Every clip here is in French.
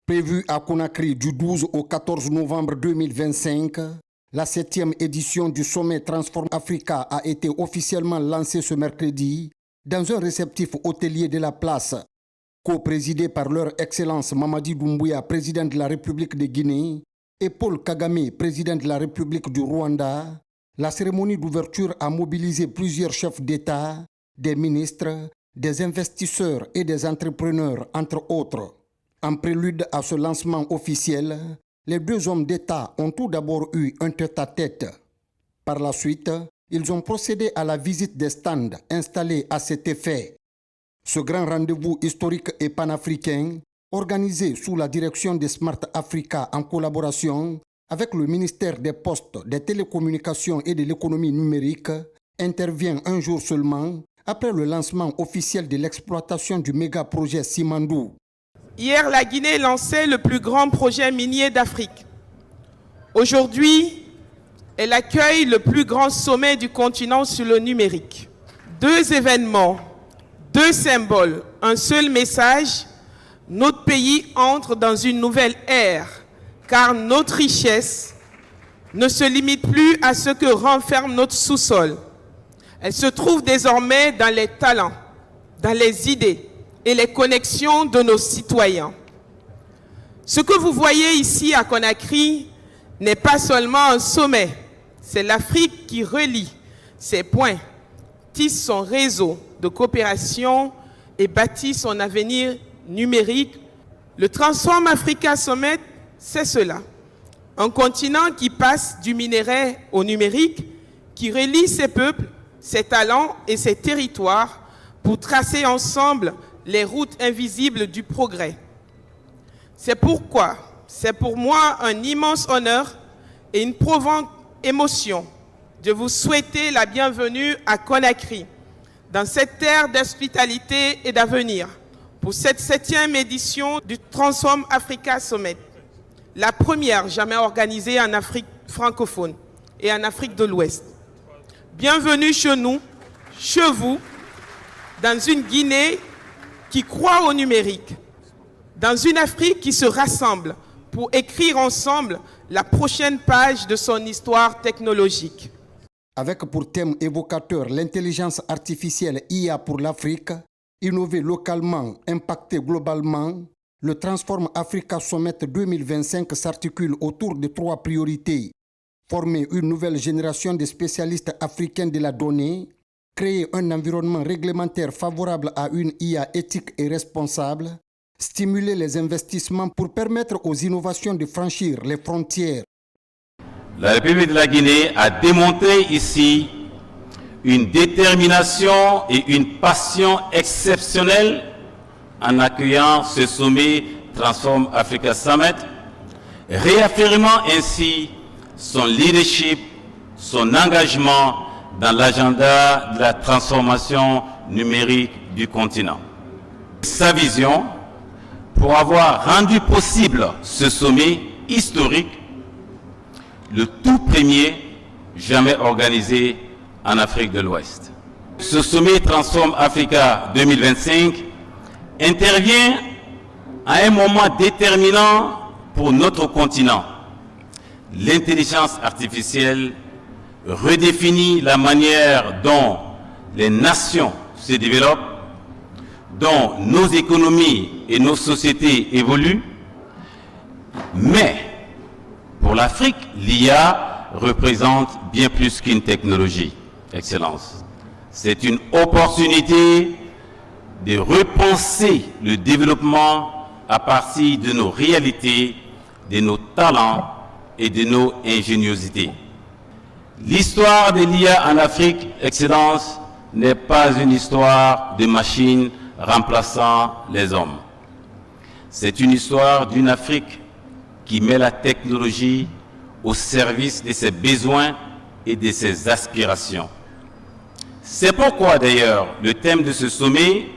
Prévue à Conakry du 12 au 14 novembre 2025, la 7e édition du sommet Transform Africa a été officiellement lancée ce mercredi dans un réceptif hôtelier de la place, co-présidé par leur Excellence Mamadi Doumbouya, président de la République de Guinée, et Paul Kagame, président de la République du Rwanda. La cérémonie d'ouverture a mobilisé plusieurs chefs d'État, des ministres, des investisseurs et des entrepreneurs, entre autres. En prélude à ce lancement officiel, les deux hommes d'État ont tout d'abord eu un tête-à-tête. Par la suite, ils ont procédé à la visite des stands installés à cet effet. Ce grand rendez-vous historique et panafricain, organisé sous la direction de Smart Africa en collaboration avec le ministère des Postes, des Télécommunications et de l'Économie numérique, intervient un jour seulement après le lancement officiel de l'exploitation du méga-projet Simandou. Hier, la Guinée lançait le plus grand projet minier d'Afrique. Aujourd'hui, elle accueille le plus grand sommet du continent sur le numérique. Deux événements, deux symboles, un seul message. Notre pays entre dans une nouvelle ère, car notre richesse ne se limite plus à ce que renferme notre sous-sol. Elle se trouve désormais dans les talents, dans les idées et les connexions de nos citoyens. Ce que vous voyez ici à Conakry n'est pas seulement un sommet, c'est l'Afrique qui relie ses points, tisse son réseau de coopération et bâtit son avenir numérique. Le Transform Africa Summit, c'est cela. Un continent qui passe du minerai au numérique, qui relie ses peuples, ses talents et ses territoires pour tracer ensemble les routes invisibles du progrès. C'est pourquoi, c'est pour moi un immense honneur et une profonde émotion de vous souhaiter la bienvenue à Conakry, dans cette terre d'hospitalité et d'avenir, pour cette 7e édition du Transform Africa Summit, la première jamais organisée en Afrique francophone et en Afrique de l'Ouest. Bienvenue chez nous, chez vous, dans une Guinée qui croit au numérique, dans une Afrique qui se rassemble pour écrire ensemble la prochaine page de son histoire technologique. Avec pour thème évocateur l'intelligence artificielle IA pour l'Afrique, innover localement, impacter globalement, le Transform Africa Summit 2025 s'articule autour de 3 priorités. Former une nouvelle génération de spécialistes africains de la donnée, créer un environnement réglementaire favorable à une IA éthique et responsable, stimuler les investissements pour permettre aux innovations de franchir les frontières. La République de la Guinée a démontré ici une détermination et une passion exceptionnelle en accueillant ce sommet Transform Africa Summit, réaffirmant ainsi son leadership, son engagement dans l'agenda de la transformation numérique du continent. Sa vision pour avoir rendu possible ce sommet historique, le tout premier jamais organisé en Afrique de l'Ouest. Ce sommet Transform Africa 2025 intervient à un moment déterminant pour notre continent. L'intelligence artificielle redéfinit la manière dont les nations se développent, dont nos économies et nos sociétés évoluent. Mais pour l'Afrique, l'IA représente bien plus qu'une technologie, Excellence. C'est une opportunité de repenser le développement à partir de nos réalités, de nos talents et de nos ingéniosités. L'histoire de l'IA en Afrique, Excellence, n'est pas une histoire de machines remplaçant les hommes. C'est une histoire d'une Afrique qui met la technologie au service de ses besoins et de ses aspirations. C'est pourquoi d'ailleurs le thème de ce sommet,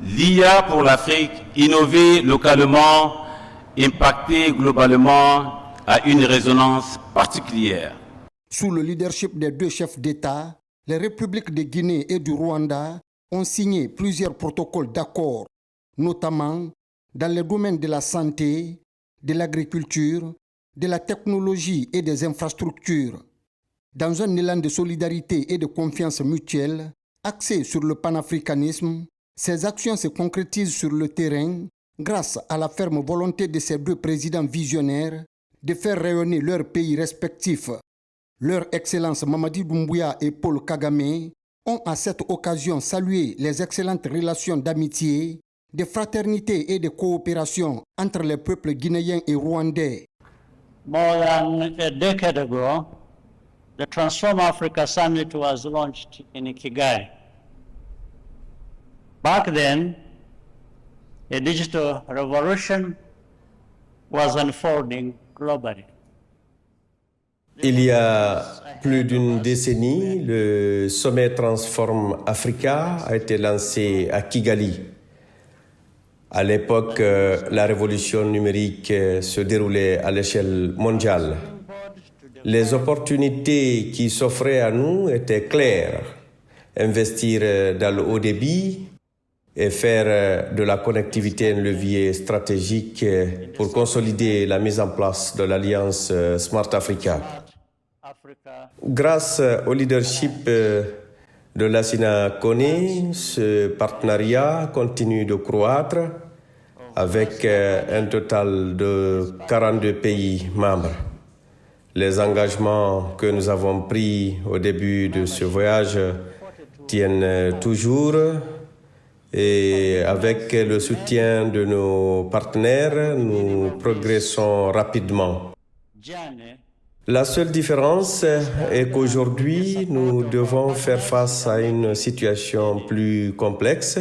l'IA pour l'Afrique, innover localement, impacter globalement, a une résonance particulière. Sous le leadership des deux chefs d'État, les républiques de Guinée et du Rwanda ont signé plusieurs protocoles d'accord, notamment dans les domaines de la santé, de l'agriculture, de la technologie et des infrastructures. Dans un élan de solidarité et de confiance mutuelle, axé sur le panafricanisme, ces actions se concrétisent sur le terrain grâce à la ferme volonté de ces deux présidents visionnaires de faire rayonner leurs pays respectifs. Leur Excellence Mamadi Doumbouya et Paul Kagame ont à cette occasion salué les excellentes relations d'amitié, de fraternité et de coopération entre les peuples guinéens et rwandais. More than a decade ago, the Transform Africa Summit was launched in Kigali. Back then, a digital revolution was unfolding globally. Il y a plus d'une décennie, le sommet Transform Africa a été lancé à Kigali. À l'époque, la révolution numérique se déroulait à l'échelle mondiale. Les opportunités qui s'offraient à nous étaient claires. Investir dans le haut débit et faire de la connectivité un levier stratégique pour consolider la mise en place de l'Alliance Smart Africa. Grâce au leadership de Lassina Conné, ce partenariat continue de croître avec un total de 42 pays membres. Les engagements que nous avons pris au début de ce voyage tiennent toujours et avec le soutien de nos partenaires, nous progressons rapidement. La seule différence est qu'aujourd'hui, nous devons faire face à une situation plus complexe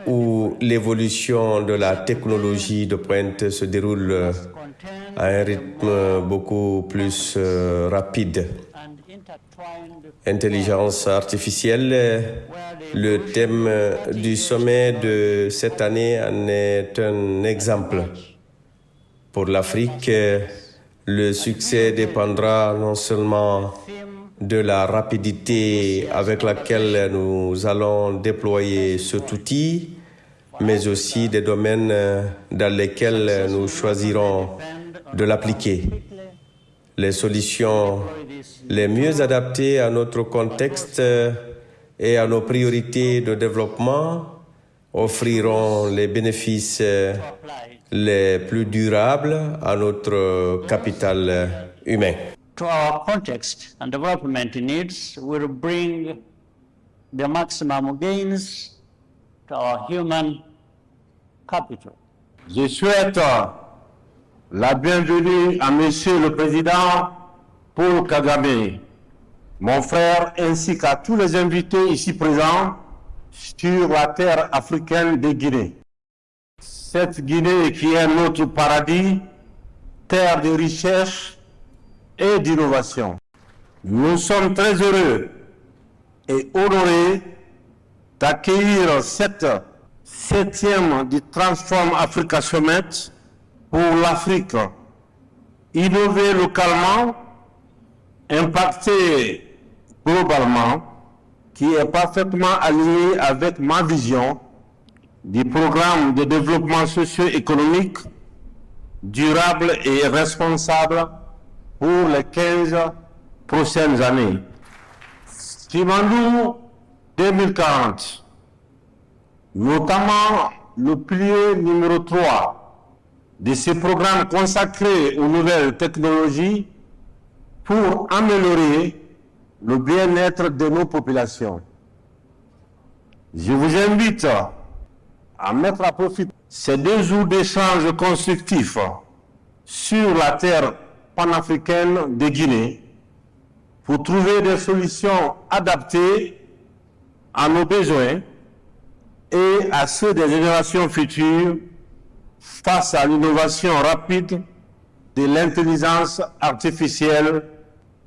où l'évolution de la technologie de pointe se déroule à un rythme beaucoup plus rapide. Intelligence artificielle, le thème du sommet de cette année en est un exemple. Pour l'Afrique, le succès dépendra non seulement de la rapidité avec laquelle nous allons déployer cet outil, mais aussi des domaines dans lesquels nous choisirons de l'appliquer. Les solutions les mieux adaptées à notre contexte et à nos priorités de développement offriront les bénéfices les plus durables à notre capital humain. To our context and development needs will bring the maximum gains to our human capital. Je souhaite la bienvenue à Monsieur le Président Paul Kagame, mon frère, ainsi qu'à tous les invités ici présents sur la terre africaine de Guinée. Cette Guinée qui est notre paradis, terre de richesse et d'innovation. Nous sommes très heureux et honorés d'accueillir cette 7e du Transform Africa Summit pour l'Afrique. Innover localement, impacter globalement, qui est parfaitement aligné avec ma vision du programme de développement socio-économique durable et responsable pour les 15 prochaines années. Simandou 2040, notamment le pilier numéro 3 de ce programme consacré aux nouvelles technologies pour améliorer le bien-être de nos populations. Je vous invite à mettre à profit ces 2 jours d'échanges constructifs sur la terre panafricaine de Guinée pour trouver des solutions adaptées à nos besoins et à ceux des générations futures face à l'innovation rapide de l'intelligence artificielle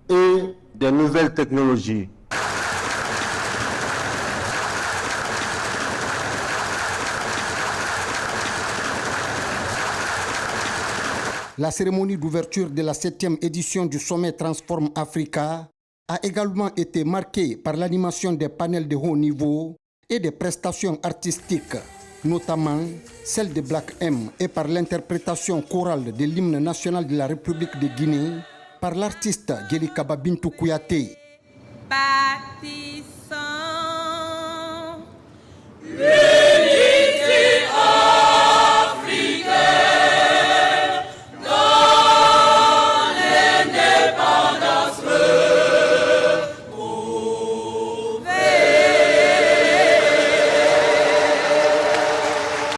et des nouvelles technologies. La cérémonie d'ouverture de la 7e édition du sommet Transform Africa a également été marquée par l'animation des panels de haut niveau et des prestations artistiques. notamment celle de Black M et par l'interprétation chorale de l'hymne national de la République de Guinée par l'artiste Gelikaba Bintou Kouyaté. Bâtissons